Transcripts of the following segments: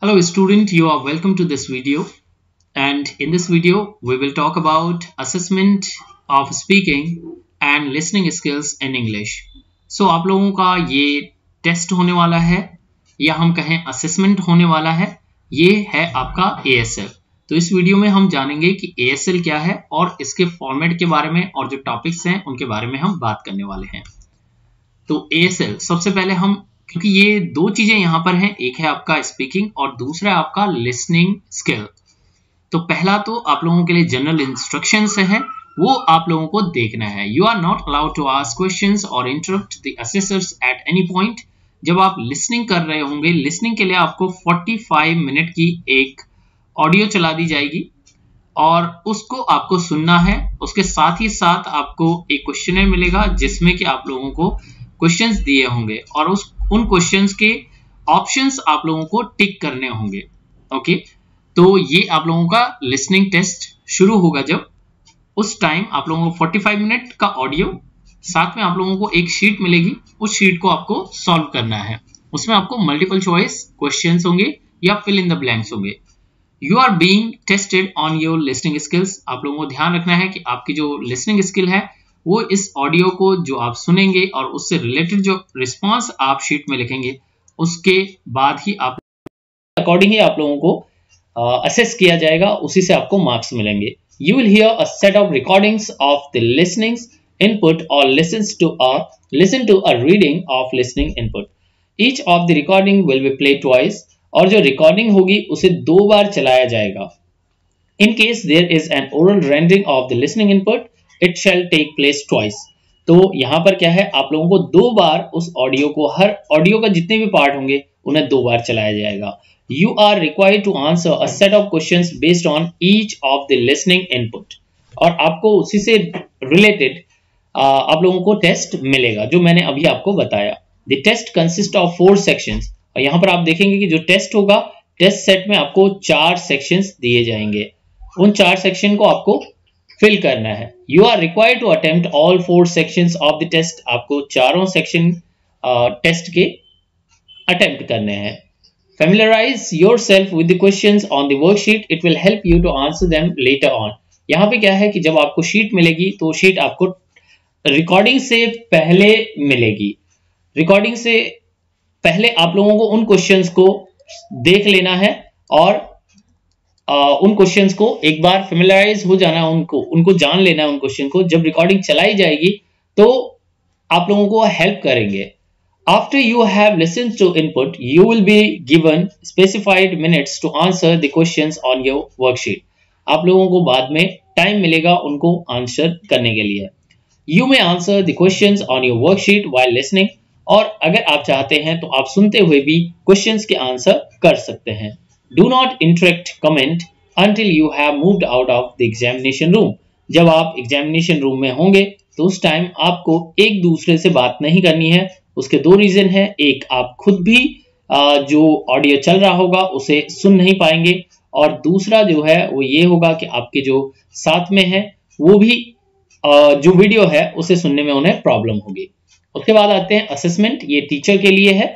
Hello student, you are welcome to this video, and in this video we will talk about assessment of speaking and listening skills in English. So आप लोगों का ये test होने वाला है या हम कहें असेसमेंट होने वाला है, ये है आपका ASL। तो इस वीडियो में हम जानेंगे कि ASL क्या है और इसके फॉर्मेट के बारे में और जो टॉपिक्स हैं उनके बारे में हम बात करने वाले हैं। तो ASL सबसे पहले हम, क्योंकि ये दो चीजें यहां पर हैं, एक है आपका स्पीकिंग और दूसरा है आपका लिसनिंग स्किल। तो पहला तो आप लोगों के लिए जनरल इंस्ट्रक्शंस है, वो आप लोगों को देखना है। You are not allowed to ask questions और interrupt the assessors at any point. जब आप लिसनिंग कर रहे होंगे, लिसनिंग के लिए आपको 45 मिनट की एक ऑडियो चला दी जाएगी और उसको आपको सुनना है। उसके साथ ही साथ आपको एक क्वेश्चनर मिलेगा जिसमें कि आप लोगों को क्वेश्चंस दिए होंगे और उन क्वेश्चंस के ऑप्शंस आप लोगों को टिक करने होंगे। ओके, तो ये आप लोगों का लिसनिंग टेस्ट शुरू होगा जब उस टाइम आप लोगों को 45 मिनट का ऑडियो, साथ में आप लोगों को एक शीट मिलेगी, उस शीट को आपको सॉल्व करना है। उसमें आपको मल्टीपल चॉइस क्वेश्चंस होंगे या फिल इन द ब्लैंक्स होंगे। You are being tested on your listening skills. आप लोगों को ध्यान रखना है कि आपकी जो लिसनिंग स्किल है वो इस ऑडियो को जो आप सुनेंगे और उससे रिलेटेड जो रिस्पांस आप शीट में लिखेंगे उसके बाद ही आप अकॉर्डिंग ही आप लोगों को असेस किया जाएगा, उसी से आपको मार्क्स मिलेंगे। You will hear a set of recordings of the listening input और listen to a reading of listening input. Each of the recording will be play twice, और जो रिकॉर्डिंग होगी उसे 2 बार चलाया जाएगा। In case there is an oral rendering of the listening input, it shall take place twice. तो यहां पर क्या है, आप लोगों को 2 बार उस ऑडियो को, हर ऑडियो का जितने भी पार्ट होंगे उन्हें 2 बार चलाया जाएगा। You are required to answer a set of questions based on each of the listening input, और आपको उसी से रिलेटेड आप लोगों को टेस्ट मिलेगा जो मैंने अभी आपको बताया। The test consist of 4 sections, और यहां पर आप देखेंगे कि जो टेस्ट होगा, टेस्ट सेट में आपको 4 सेक्शंस दिए जाएंगे। उन 4 सेक्शन को आपको फिल करना है। You are required to attempt all 4 sections of the test. आपको चारों सेक्शन टेस्ट के अटेम्प्ट करने हैं। Familiarize yourself with the questions on the worksheet. It will help you to answer them later on. यहाँ पे क्या है कि जब आपको शीट मिलेगी तो शीट आपको रिकॉर्डिंग से पहले मिलेगी। रिकॉर्डिंग से पहले आप लोगों को उन क्वेश्चंस को देख लेना है और उन क्वेश्चंस को एक बार फेमिलराइज हो जाना, उनको जान लेना है उन क्वेश्चन को। जब रिकॉर्डिंग चलाई जाएगी तो आप लोगों को हेल्प करेंगे। After you have listened to input, you will be given specified minutes to answer the questions on your worksheet. आप लोगों को बाद में टाइम मिलेगा उनको आंसर करने के लिए। You may answer the questions on your worksheet while listening, और अगर आप चाहते हैं तो आप सुनते हुए भी क्वेश्चंस के आंसर कर सकते हैं। Do not interact comment until you have moved out of the examination room. जब आप एग्जामिनेशन रूम में होंगे तो उस टाइम आपको एक दूसरे से बात नहीं करनी है। उसके 2 रीजन है। एक, आप खुद भी जो ऑडियो चल रहा होगा उसे सुन नहीं पाएंगे, और दूसरा जो है वो ये होगा कि आपके जो साथ में है वो भी जो वीडियो है उसे सुनने में उन्हें प्रॉब्लम होगी। उसके बाद आते हैं असेसमेंट। ये टीचर के लिए है।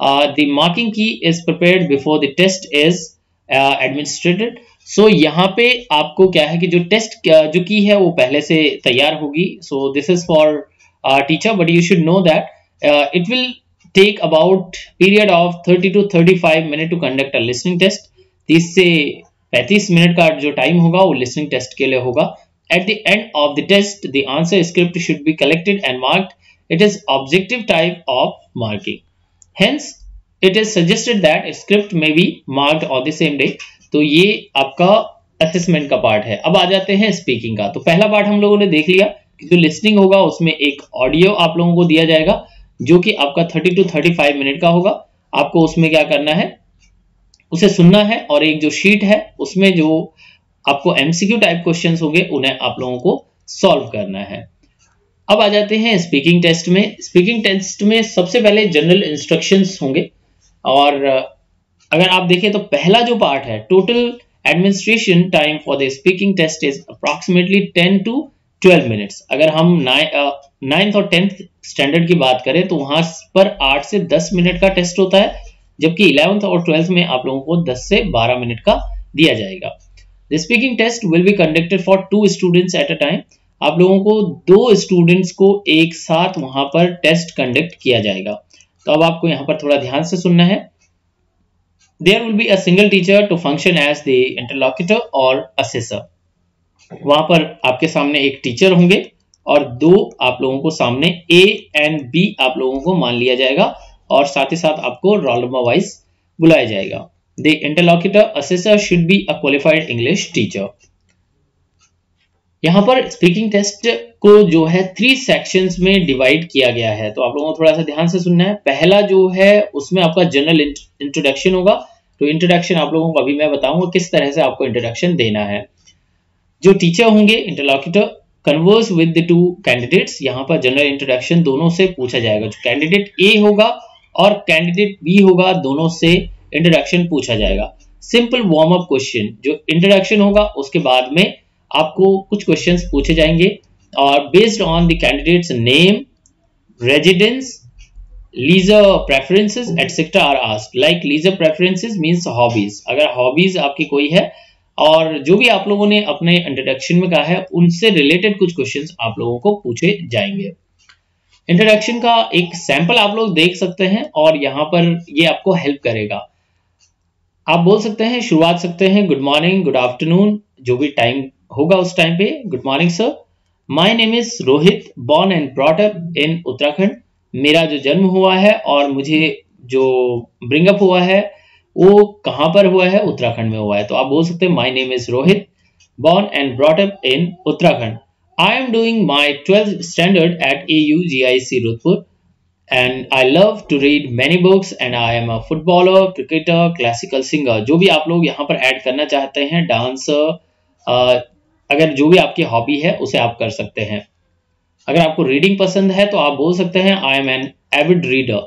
The marking key is prepared before the test is administered. So यहाँ पे आपको क्या है कि जो टेस्ट जो की है वो पहले से तैयार होगी। So this is for teacher, but you should know that it will take about period of 30 to 35 minutes to conduct a listening test. 30 से 35 मिनट का जो टाइम होगा वो listening test के लिए होगा। At the end of the test, the answer script should be collected and marked. It is objective type of marking. Hence, it is suggested that a script may be marked on the same day. तो ये आपका assessment का part है। अब आ जाते हैं speaking का। तो पहला पार्ट हम लोगों ने देख लिया कि जो listening होगा उसमें एक ऑडियो आप लोगों को दिया जाएगा जो कि आपका 30 to 35 मिनट का होगा। आपको उसमें क्या करना है, उसे सुनना है, और एक जो शीट है उसमें जो आपको एमसीक्यू टाइप क्वेश्चंस होंगे उन्हें आप लोगों को सॉल्व करना है। अब आ जाते हैं स्पीकिंग टेस्ट में। स्पीकिंग टेस्ट में सबसे पहले जनरल इंस्ट्रक्शंस होंगे, और अगर आप देखें तो पहला जो पार्ट है, total administration time for the speaking test is approximately 10 to 12 minutes. अगर हम 9th और 10th स्टैंडर्ड की बात करें तो वहां पर 8 से 10 मिनट का टेस्ट होता है, जबकि 11th और 12th में आप लोगों को 10 से 12 मिनट का दिया जाएगा। The speaking test will be conducted for 2 students at a time. आप लोगों को 2 स्टूडेंट्स को एक साथ वहां पर टेस्ट कंडक्ट किया जाएगा। तो अब आपको यहाँ पर थोड़ा ध्यान से सुनना है। There will be a single teacher to function as the interlocutor or assessor। वहां पर आपके सामने एक टीचर होंगे और 2 आप लोगों को सामने A एंड B आप लोगों को मान लिया जाएगा और साथ ही साथ आपको रोल नंबर वाइज बुलाया जाएगा। The interlocutor assessor should be a qualified English teacher। यहाँ पर स्पीकिंग टेस्ट को जो है 3 सेक्शंस में डिवाइड किया गया है, तो आप लोगों को थोड़ा सा ध्यान से सुनना है। पहला जो है उसमें आपका जनरल इंट्रोडक्शन होगा। तो इंट्रोडक्शन आप लोगों को अभी मैं बताऊंगा किस तरह से आपको इंट्रोडक्शन देना है। जो टीचर होंगे interlocutor converse with the 2 candidates. यहाँ पर जनरल इंट्रोडक्शन दोनों से पूछा जाएगा। जो कैंडिडेट ए होगा और कैंडिडेट बी होगा, दोनों से इंट्रोडक्शन पूछा जाएगा। सिंपल वार्म अप क्वेश्चन, जो इंट्रोडक्शन होगा उसके बाद में आपको कुछ क्वेश्चंस पूछे जाएंगे और based on the candidates name, residence, leisure preferences etcetera are asked. Like leisure preferences means hobbies. अगर हॉबीज आपकी कोई है और जो भी आप लोगों ने अपने इंट्रोडक्शन में कहा है उनसे रिलेटेड कुछ क्वेश्चंस आप लोगों को पूछे जाएंगे। इंट्रोडक्शन का एक सैंपल आप लोग देख सकते हैं और यहाँ पर ये आपको हेल्प करेगा। आप बोल सकते हैं, शुरुआत सकते हैं गुड मॉर्निंग, गुड आफ्टरनून, जो भी टाइम होगा उस टाइम पे। Good morning sir, my name is Rohit, born and brought up in Uttarakhand. मेरा जो जन्म हुआ है और मुझे जो ब्रिंग अप हुआ है वो कहां पर हुआ है, उत्तराखंड में हुआ है। तो आप बोल सकते हैं my name is Rohit, born and brought up in Uttarakhand. I am doing my 12th standard at AUGIC Rudrapur and I love to read many books and I am a footballer, cricketer, classical singer। जो भी आप लोग यहाँ पर add करना चाहते हैं, dancer, अगर जो भी आपकी हॉबी है उसे आप कर सकते हैं। अगर आपको रीडिंग पसंद है तो आप बोल सकते हैं I am an avid reader.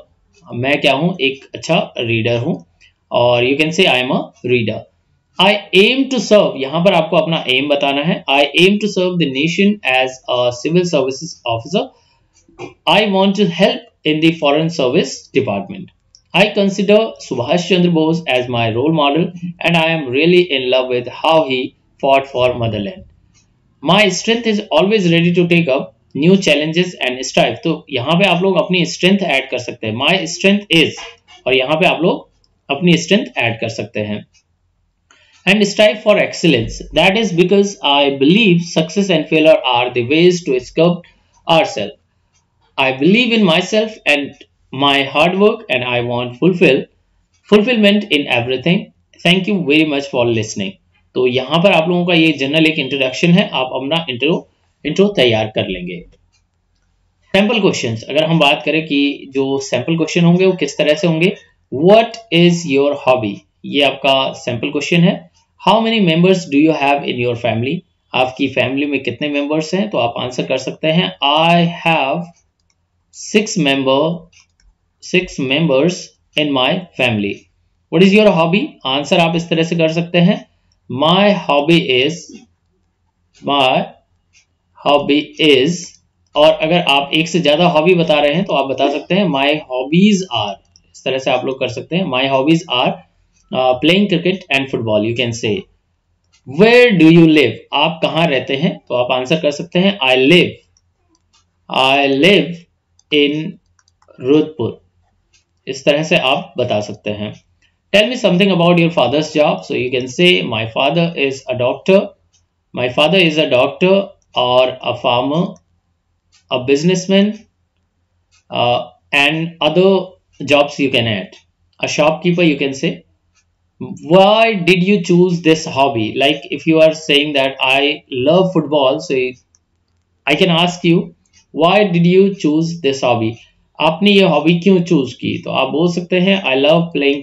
मैं क्या हूं, एक अच्छा रीडर हूं। और you can say I am a reader. I aim to serve, यहां पर आपको अपना एम बताना है। I aim to serve the nation as a civil services officer. I want to help in the foreign service department। I consider Subhash Chandra Bose as my role model and I am really in love with how he fought for motherland। My strength is always ready to take up new challenges and strive। तो यहाँ पे आप लोग अपनी strength add कर सकते हैं। My strength is, और यहाँ पे आप लोग अपनी strength ऐड कर सकते हैं। And strive for excellence, that is because I believe success and failure are the ways to sculpt ourselves। I believe in myself and my hard work and I want fulfillment in everything। Thank you very much for listening। तो यहाँ पर आप लोगों का ये general एक introduction है। आप अपना इंट्रो तैयार कर लेंगे। सैंपल क्वेश्चंस, अगर हम बात करें कि जो सैंपल क्वेश्चन होंगे वो किस तरह से होंगे। What is your hobby? ये आपका सैंपल क्वेश्चन है। How many members do you have in your family? आपकी फैमिली में कितने मेंबर्स हैं? तो आप आंसर कर सकते हैं I have 6 members in my family। What is your hobby? Answer आप इस तरह से कर सकते हैं my hobby is। और अगर आप एक से ज्यादा हॉबी बता रहे हैं तो आप बता सकते हैं my hobbies are। इस तरह से आप लोग कर सकते हैं my hobbies are playing cricket and football। You can say where do you live? आप कहाँ रहते हैं? तो आप आंसर कर सकते हैं I live in Rudhpur। इस तरह से आप बता सकते हैं। Tell me something about your father's job। So you can say my father is a doctor, or a farmer, a businessman, and other jobs you can add। A shopkeeper you can say। Why did you choose this hobby? Like if you are saying that I love football, so I can ask you why did you choose this hobby? आपने ये hobby क्यों choose की? तो आप बोल सकते हैं I love playing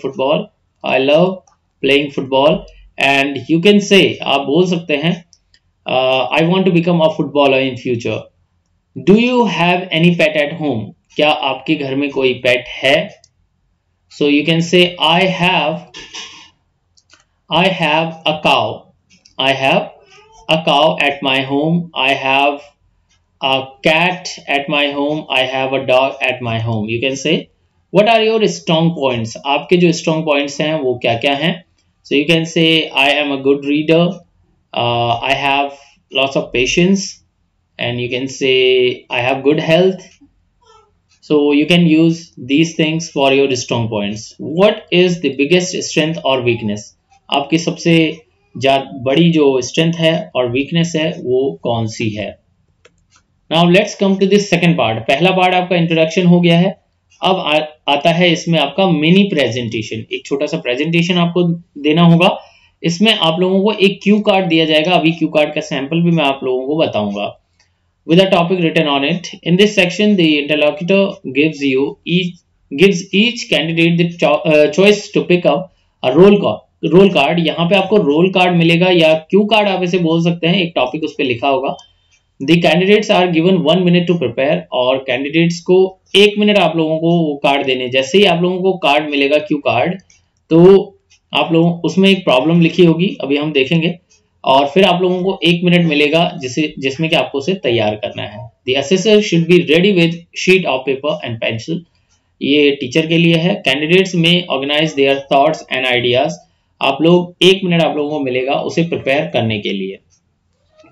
football and you can say, आप बोल सकते हैं I want to become a footballer in future। Do you have any pet at home? क्या आपके घर में कोई पेट है? So you can say I have a cow at my home। I have a cat at my home। I have a dog at my home। You can say what are your strong points, आपके जो strong points हैं वो क्या क्या हैं. So you can say I am a good reader, I have lots of patience, and you can say I have good health. So you can use these things for your strong points. What is the biggest strength or weakness, आपकी सबसे बड़ी जो strength है और weakness है वो कौन सी है. Now let's come to this second part. पहला part आपका introduction हो गया है. अब आता है इसमें आपका मिनी प्रेजेंटेशन. एक छोटा सा प्रेजेंटेशन आपको देना होगा. इसमें आप लोगों को एक क्यू कार्ड दिया जाएगा. अभी क्यू कार्ड का सैंपल भी मैं आप लोगों को बताऊंगा. With a topic written on it. In this section, the interlocutor gives each candidate the choice to pick up a roll card. यहाँ पे आपको roll card मिलेगा या क्यू कार्ड आप इसे बोल सकते हैं. एक टॉपिक उस पे लिखा होगा. The candidates are given 1 minute to prepare. और कैंडिडेट्स को 1 मिनट आप लोगों को वो कार्ड देने. जैसे ही आप लोगों को कार्ड मिलेगा क्यू कार्ड, तो आप लोगों उसमें एक प्रॉब्लम लिखी होगी, अभी हम देखेंगे. और फिर आप लोगों को 1 मिनट मिलेगा जिसमें कि आपको उसे तैयार करना है. The assessor should be ready with sheet of paper and pencil. ये टीचर के लिए है. कैंडिडेट्स में organise their thoughts and ideas. आप लोग 1 मिनट आप लोगों को मिलेगा उसे प्रिपेयर करने के लिए.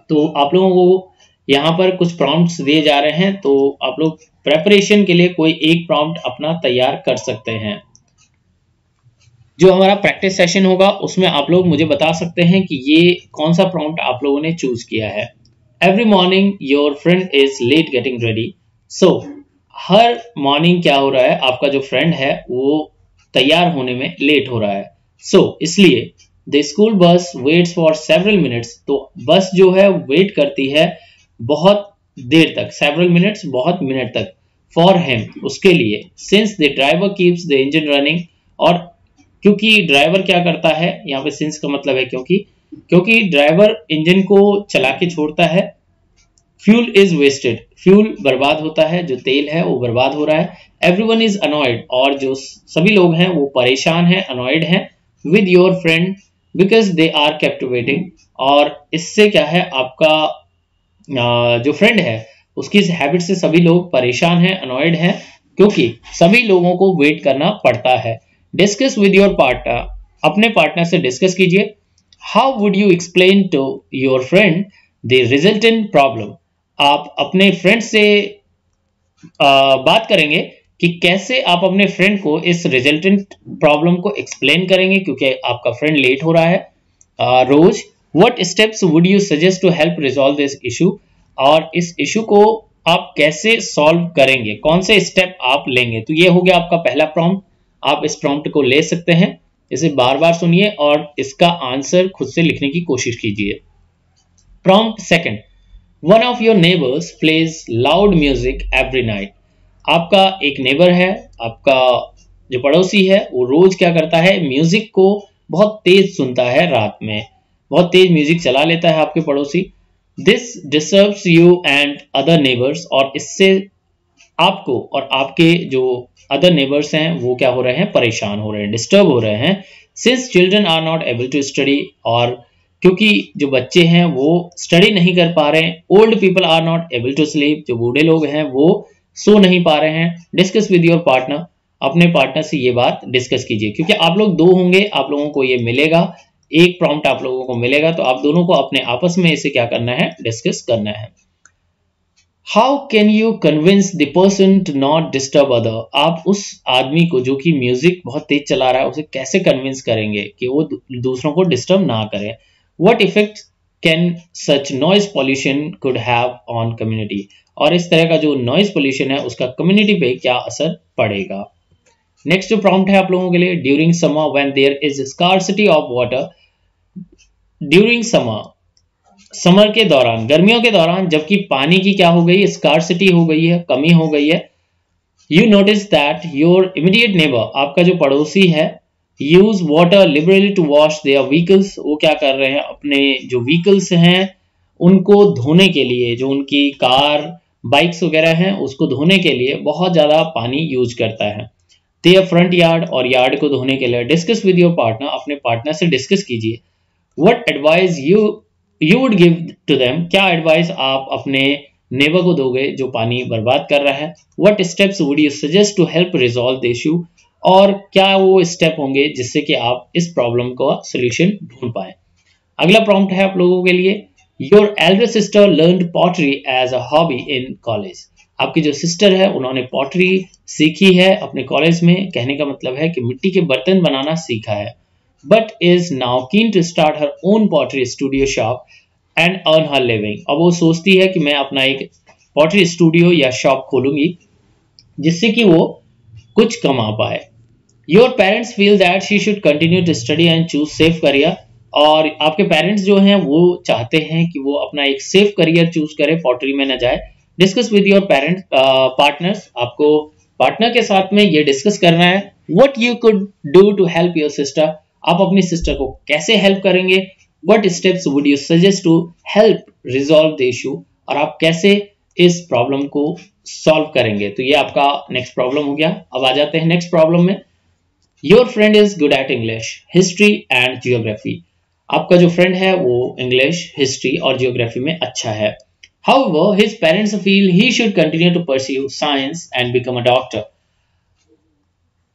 तो आप लोगों को यहाँ पर कुछ प्रॉम्प्ट्स दिए जा रहे हैं, तो आप लोग प्रेपरेशन के लिए कोई एक प्रॉम्प्ट अपना तैयार कर सकते हैं. जो हमारा प्रैक्टिस सेशन होगा उसमें आप लोग मुझे बता सकते हैं कि ये कौन सा प्रॉम्प्ट आप लोगों ने चूज किया है. Every morning your friend is late getting ready. So हर मॉर्निंग क्या हो रहा है, आपका जो फ्रेंड है वो तैयार होने में लेट हो रहा है. सो इसलिए the school bus waits for several minutes. तो बस जो है वेट करती है बहुत देर तक, सेवरल मिनट्स बहुत मिनट तक. फॉर हिम उसके लिए. Since the driver keeps the engine running. और क्योंकि ड्राइवर क्या करता है, यहाँ पे सिंस का मतलब है क्योंकि ड्राइवर इंजन को चला के छोड़ता है. Fuel is wasted. फ्यूल बर्बाद होता है, जो तेल है वो बर्बाद हो रहा है. Everyone is annoyed. और जो सभी लोग हैं वो परेशान हैं, अनॉयड हैं. With your friend because they are captivating. और इससे क्या है, आपका जो फ्रेंड है उसकी हैबिट से सभी लोग परेशान हैं, अनॉयड हैं, क्योंकि सभी लोगों को वेट करना पड़ता है. Discuss with your partner. अपने पार्टनर से डिस्कस कीजिए. How would you explain to your friend the resultant problem. आप अपने फ्रेंड से बात करेंगे कि कैसे आप अपने फ्रेंड को इस रिजल्टेंट प्रॉब्लम को एक्सप्लेन करेंगे, क्योंकि आपका फ्रेंड लेट हो रहा है रोज. What steps would you suggest to help resolve this issue. और इस इशू को आप कैसे सॉल्व करेंगे, कौन से स्टेप आप लेंगे. तो ये हो गया आपका पहला प्रॉम्प्ट. आप इस प्रॉम्प्ट को ले सकते हैं, इसे बार बार सुनिए और इसका आंसर खुद से लिखने की कोशिश कीजिए. Prompt second. One of your neighbours plays loud music every night. आपका एक नेबर है, आपका जो पड़ोसी है वो रोज क्या करता है, म्यूजिक को बहुत तेज सुनता है. रात में बहुत तेज म्यूजिक चला लेता है आपके पड़ोसी. This disturbs you and other neighbours. और इससे आपको और आपके जो अदर नेबर्स हैं वो क्या हो रहे हैं, परेशान हो रहे हैं, डिस्टर्ब हो रहे हैं. Since children are not able to study. और क्योंकि जो बच्चे हैं वो स्टडी नहीं कर पा रहे हैं. Old people are not able to sleep. जो बूढ़े लोग हैं वो सो नहीं पा रहे हैं. Discuss with your partner. अपने पार्टनर से ये बात डिस्कस कीजिए, क्योंकि आप लोग दो होंगे, आप लोगों को ये मिलेगा, एक प्रॉम्प्ट आप लोगों को मिलेगा, तो आप दोनों को अपने आपस में इसे क्या करना है, डिस्कस करना है. How can you convince the person to not disturb other. आप उस आदमी को जो कि म्यूजिक बहुत तेज चला रहा है उसे कैसे कन्विंस करेंगे कि वो दूसरों को डिस्टर्ब ना करे. What effect can such noise pollution could have on community. और इस तरह का जो नॉइज पॉल्यूशन है उसका कम्युनिटी पे क्या असर पड़ेगा. नेक्स्ट जो प्रॉम्प्ट है आप लोगों के लिए. During summer when there is scarcity of water. During summer के दौरान, गर्मियों के दौरान, जबकि पानी की क्या हो गई, स्कार्सिटी हो गई है, कमी हो गई है. You notice that your immediate neighbour, आपका जो पड़ोसी है, use water liberally to wash their vehicles. वो क्या कर रहे हैं, अपने जो व्हीकल्स हैं उनको धोने के लिए, जो उनकी कार बाइक्स वगैरह हैं उसको धोने के लिए बहुत ज्यादा पानी यूज करता है. देयर फ्रंट यार्ड, और यार्ड को धोने के लिए. Discuss with your partner. अपने पार्टनर से डिस्कस कीजिए. What advice you would give to them. क्या एडवाइस आप अपने नेबर को दोगे जो पानी बर्बाद कर रहा है? What steps would you suggest to help resolve the issue? और क्या वो स्टेप होंगे जिससे कि आप इस प्रॉब्लम का सोल्यूशन ढूंढ पाए? अगला प्रॉम्प्ट है आप लोगों के लिए, your elder sister learned pottery as a hobby in college. आपकी जो सिस्टर है उन्होंने पॉटरी सीखी है अपने कॉलेज में, कहने का मतलब है कि मिट्टी के बर्तन बनाना सीखा है। But is now keen to start her own pottery studio shop and earn her living. अब वो सोचती है कि मैं अपना एक पॉटरी स्टूडियो या शॉप खोलूंगी जिससे कि वो कुछ कमा पाए। Your parents feel that she should continue to study and choose safe career. और आपके पेरेंट्स जो हैं वो चाहते हैं कि वो अपना एक सेफ करियर चूज करे, पॉटरी में न जाए। Discuss with your parents partners. आपको पार्टनर के साथ में ये डिस्कस करना है what you could do to help your sister. आप अपनी सिस्टर को कैसे हेल्प करेंगे? What steps would you suggest to help resolve the issue? और आप कैसे इस प्रॉब्लम को सॉल्व करेंगे? तो ये आपका नेक्स्ट प्रॉब्लम हो गया। अब आ जाते हैं नेक्स्ट प्रॉब्लम में। Your friend is good at English, history and geography. आपका जो फ्रेंड है वो इंग्लिश, हिस्ट्री और जियोग्राफी में अच्छा है। However, his parents feel he should continue to pursue science and become a doctor.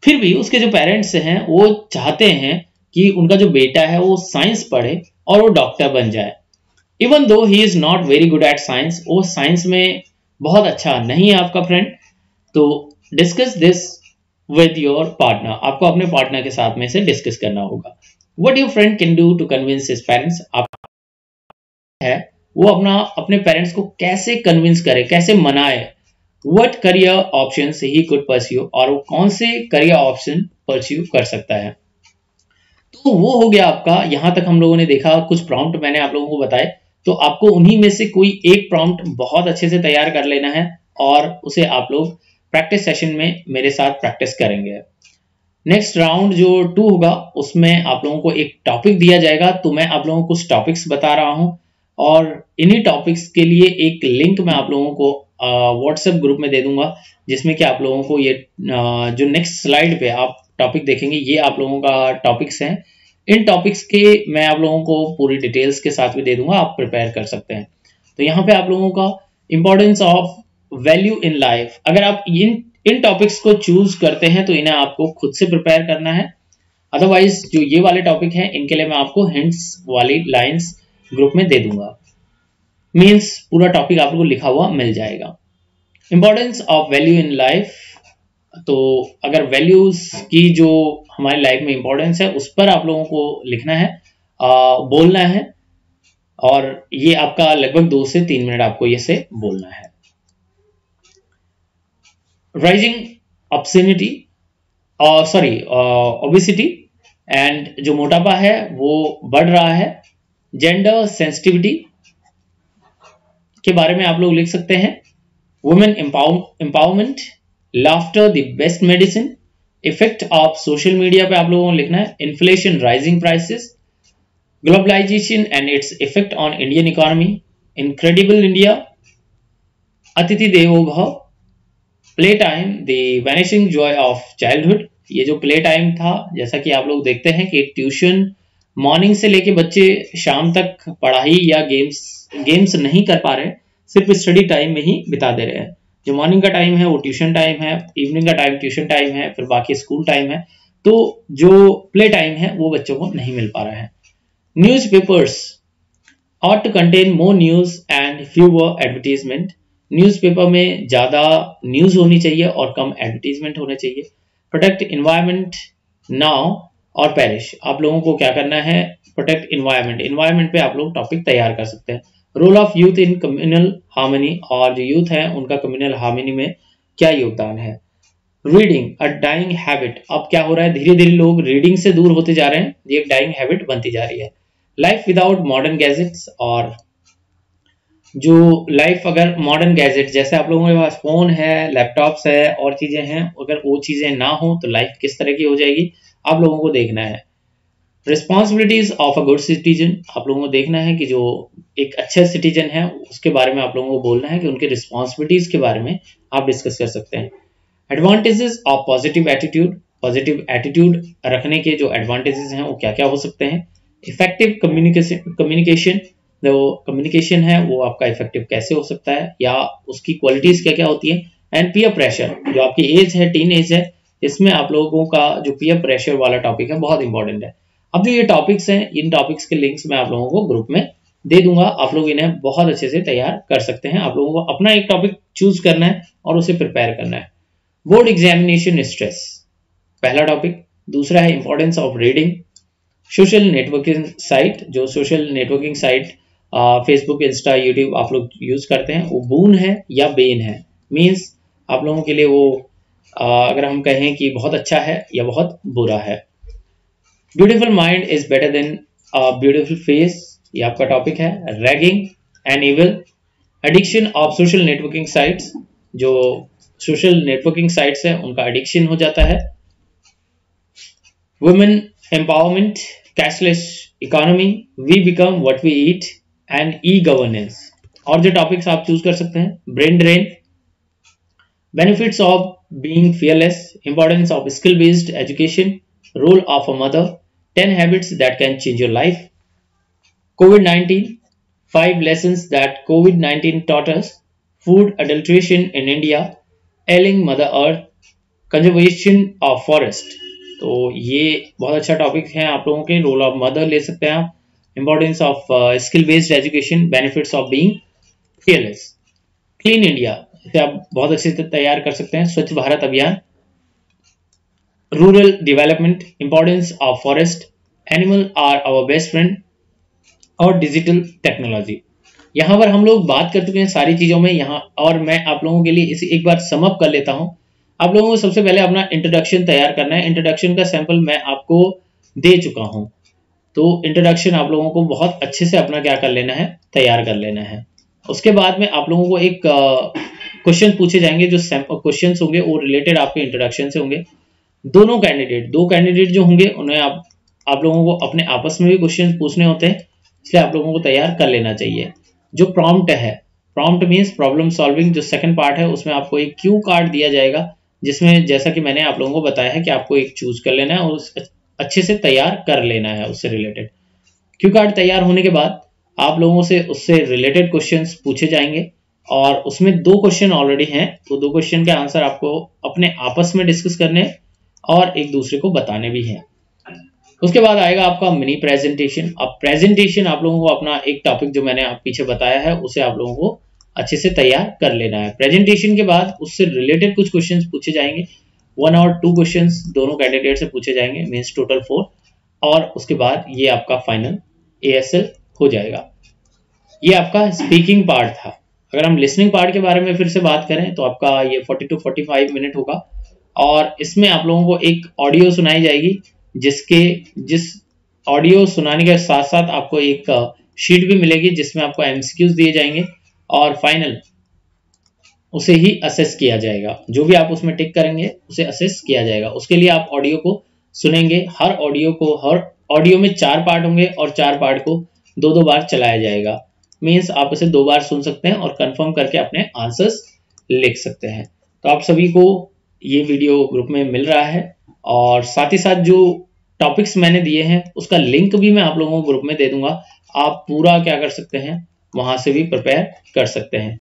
फिर भी उसके जो पेरेंट्स हैं वो चाहते हैं कि उनका जो बेटा है वो साइंस पढ़े और वो डॉक्टर बन जाए। Even though he is not very good at science, वो साइंस में बहुत अच्छा नहीं है आपका फ्रेंड। तो discuss this with your partner. आपको अपने पार्टनर के साथ में से डिस्कस करना होगा। What your friend can do to convince his parents? आप है वो अपने पेरेंट्स को कैसे कन्विंस करे, कैसे मनाए। What career option he could pursue, और वो कौन से करियर ऑप्शन परस्यू कर सकता है। तो वो हो गया आपका। यहां तक हम लोगों ने देखा, कुछ प्रॉम्प्ट मैंने आप लोगों को बताए, तो आपको उन्हीं में से कोई एक प्रॉम्प्ट बहुत अच्छे से तैयार कर लेना है और उसे आप लोग प्रैक्टिस सेशन में मेरे साथ प्रैक्टिस करेंगे। नेक्स्ट राउंड जो 2 होगा उसमें आप लोगों को एक टॉपिक दिया जाएगा। तो मैं आप लोगों को कुछ टॉपिक्स बता रहा हूं और इन्हीं टॉपिक्स के लिए एक लिंक मैं आप लोगों को व्हाट्सएप ग्रुप में दे दूंगा, जिसमें कि आप लोगों को ये जो नेक्स्ट स्लाइड पे आप टॉपिक देखेंगे ये आप लोगों का टॉपिक्स हैं। इन टॉपिक्स के मैं आप लोगों को पूरी डिटेल्स के साथ भी दे दूंगा, आप प्रिपेयर कर सकते हैं। तो यहाँ पे आप लोगों का importance of value in life, अगर आप इन टॉपिक्स को चूज करते हैं तो इन्हें आपको खुद से प्रिपेयर करना है। अदरवाइज जो ये वाले टॉपिक हैं इनके लिए मैं आपको हिंट्स वाली लाइंस ग्रुप में दे दूंगा। मींस पूरा टॉपिक आपको लिखा हुआ मिल जाएगा। Importance of value in life, तो अगर वैल्यूज की जो हमारी लाइफ में इंपॉर्टेंस है उस पर आप लोगों को लिखना है, बोलना है, और ये आपका लगभग 2 से 3 मिनट आपको ये से बोलना है। राइजिंग ऑब्सेनिटी ओबेसिटी एंड जो मोटापा है वो बढ़ रहा है। जेंडर सेंसिटिविटी के बारे में आप लोग लिख सकते हैं। Women empowerment, laughter the best medicine, effect of social media पे आप लोगों को लिखना है। Inflation, rising prices, globalisation and its effect on Indian economy, incredible India, अतिथि देवो भव, play time, the vanishing joy of childhood. ये जो प्ले टाइम था, जैसा कि आप लोग देखते हैं कि ट्यूशन मॉर्निंग से लेके बच्चे शाम तक पढ़ाई या गेम्स नहीं कर पा रहे, सिर्फ स्टडी टाइम में ही बिता दे रहे हैं। जो मॉर्निंग का टाइम है वो ट्यूशन टाइम है, इवनिंग का टाइम ट्यूशन टाइम है, फिर बाकी स्कूल टाइम है। तो जो प्ले टाइम है वो बच्चों को नहीं मिल पा रहा है। Newspapers ought to contain more news and fewer advertisement. Newspaper में ज्यादा न्यूज होनी चाहिए और कम एडवर्टीजमेंट होने चाहिए। प्रोटेक्ट इन्वायरमेंट नाउ और पेरिश। आप लोगों को क्या करना है, प्रोटेक्ट इन्वायरमेंट पे आप लोग टॉपिक तैयार कर सकते हैं। Role of youth in communal harmony, और जो यूथ है उनका कम्युनल हार्मनी में क्या योगदान है। रीडिंग अ डाइंग हैबिट, अब क्या हो रहा है, धीरे धीरे लोग रीडिंग से दूर होते जा रहे हैं, ये एक डाइंग हैबिट बनती जा रही है। लाइफ विदाउट मॉडर्न गैजेट्स, और जो लाइफ अगर मॉडर्न गैजेट जैसे आप लोगों के पास फोन है, लैपटॉप्स है और चीजें हैं, अगर वो चीजें ना हो तो लाइफ किस तरह की हो जाएगी आप लोगों को देखना है। Responsibilities of a good citizen, आप लोगों को देखना है कि जो एक अच्छे सिटीजन है उसके बारे में आप लोगों को बोलना है कि उनके रिस्पॉन्सिबिलिटीज के बारे में आप डिस्कस कर सकते हैं। एडवांटेजेस ऑफ पॉजिटिव एटीट्यूड रखने के जो एडवांटेजेस हैं वो क्या क्या हो सकते हैं। इफेक्टिव कम्युनिकेशन, जो कम्युनिकेशन है वो आपका इफेक्टिव कैसे हो सकता है या उसकी क्वालिटीज क्या क्या होती है, एंड पीयर प्रेशर, जो आपकी एज है, टीन एज है, इसमें आप लोगों का जो पीयर प्रेशर वाला टॉपिक है बहुत इंपॉर्टेंट है। अब जो ये टॉपिक्स हैं, इन टॉपिक्स के लिंक्स मैं आप लोगों को ग्रुप में दे दूंगा, आप लोग इन्हें बहुत अच्छे से तैयार कर सकते हैं। आप लोगों को अपना एक टॉपिक चूज करना है और उसे प्रिपेयर करना है। बोर्ड एग्जामिनेशन स्ट्रेस पहला टॉपिक। दूसरा है importance of reading. Social networking site, जो social networking site Facebook, Insta, YouTube आप लोग यूज करते हैं, वो बून है या बेन है, मीन्स आप लोगों के लिए वो अगर हम कहें कि बहुत अच्छा है या बहुत बुरा है। Beautiful mind is better than beautiful face, ये आपका टॉपिक है। Ragging and evil, addiction of social networking sites, जो सोशल नेटवर्किंग साइट्स है उनका एडिक्शन हो जाता है। Women empowerment, cashless economy, we become what we eat, and e governance. और जो टॉपिक्स आप चूज कर सकते हैं, brain drain, benefits of being fearless, importance of skill based education, role of a mother, 10 habits that can change your life, COVID-19, 5 lessons that COVID-19 taught us, food adulteration in India, ailing Mother Earth, conservation of forest। तो ये बहुत अच्छा topic है आप लोगों के। Role of mother ले सकते हैं आप, importance of skill based education, benefits of being fearless. Clean India, इसे आप बहुत अच्छे से तैयार कर सकते हैं। Swachh Bharat Abhiyan, rural development, importance of forest, animal are our best friend, और डिजिटल टेक्नोलॉजी। यहाँ पर हम लोग बात कर चुके हैं सारी चीजों में यहाँ, और मैं आप लोगों के लिए इसे एक बार समअप कर लेता हूँ। आप लोगों को सबसे पहले अपना इंट्रोडक्शन तैयार करना है। इंट्रोडक्शन का सैंपल मैं आपको दे चुका हूँ, तो इंट्रोडक्शन आप लोगों को बहुत अच्छे से अपना क्या कर लेना है, तैयार कर लेना है। उसके बाद में आप लोगों को एक क्वेश्चन पूछे जाएंगे, जो क्वेश्चन होंगे वो रिलेटेड आपके इंट्रोडक्शन से होंगे। दो कैंडिडेट जो होंगे उन्हें आप लोगों को अपने आपस में भी क्वेश्चन पूछने होते हैं, इसलिए आप लोगों को तैयार कर लेना चाहिए। जो प्रॉम्प्ट है, प्रॉम्प्ट मींस प्रॉब्लम सॉल्विंग, जो सेकंड पार्ट है उसमें आपको एक क्यू कार्ड दिया जाएगा, जिसमें जैसा कि मैंने आप लोगों को बताया है कि आपको एक चूज कर लेना है और अच्छे से तैयार कर लेना है उससे रिलेटेड। क्यू कार्ड तैयार होने के बाद आप लोगों से उससे रिलेटेड क्वेश्चंस पूछे जाएंगे, और उसमें 2 क्वेश्चन ऑलरेडी हैं, तो 2 क्वेश्चन के आंसर आपको अपने आपस में डिस्कस करने और एक दूसरे को बताने भी हैं। उसके बाद आएगा आपका मिनी प्रेजेंटेशन। अब प्रेजेंटेशन आप लोगों को अपना एक टॉपिक जो मैंने आप पीछे बताया है उसे आप लोगों को अच्छे से तैयार कर लेना है। प्रेजेंटेशन के बाद उससे रिलेटेड कुछ क्वेश्चंस पूछे जाएंगे, 1 और 2 क्वेश्चंस दोनों कैंडिडेट से पूछे जाएंगे, मींस टोटल 4, और उसके बाद ये आपका फाइनल ASL हो जाएगा। ये आपका स्पीकिंग पार्ट था। अगर हम लिसनिंग पार्ट के बारे में फिर से बात करें तो आपका ये 40 to 45 मिनट होगा, और इसमें आप लोगों को एक ऑडियो सुनाई जाएगी, जिस ऑडियो सुनाने के साथ साथ आपको एक शीट भी मिलेगी जिसमें आपको MCQs दिए जाएंगे, और फाइनल उसे ही असेस किया जाएगा। जो भी आप उसमें टिक करेंगे उसे असेस किया जाएगा। उसके लिए आप ऑडियो को सुनेंगे। हर ऑडियो में 4 पार्ट होंगे और 4 पार्ट को 2-2 बार चलाया जाएगा, मीन्स आप उसे 2 बार सुन सकते हैं और कंफर्म करके अपने आंसर्स लिख सकते हैं। तो आप सभी को ये वीडियो ग्रुप में मिल रहा है, और साथ ही साथ जो टॉपिक्स मैंने दिए हैं उसका लिंक भी मैं आप लोगों को ग्रुप में दे दूंगा। आप पूरा क्या कर सकते हैं, वहां से भी प्रिपेयर कर सकते हैं।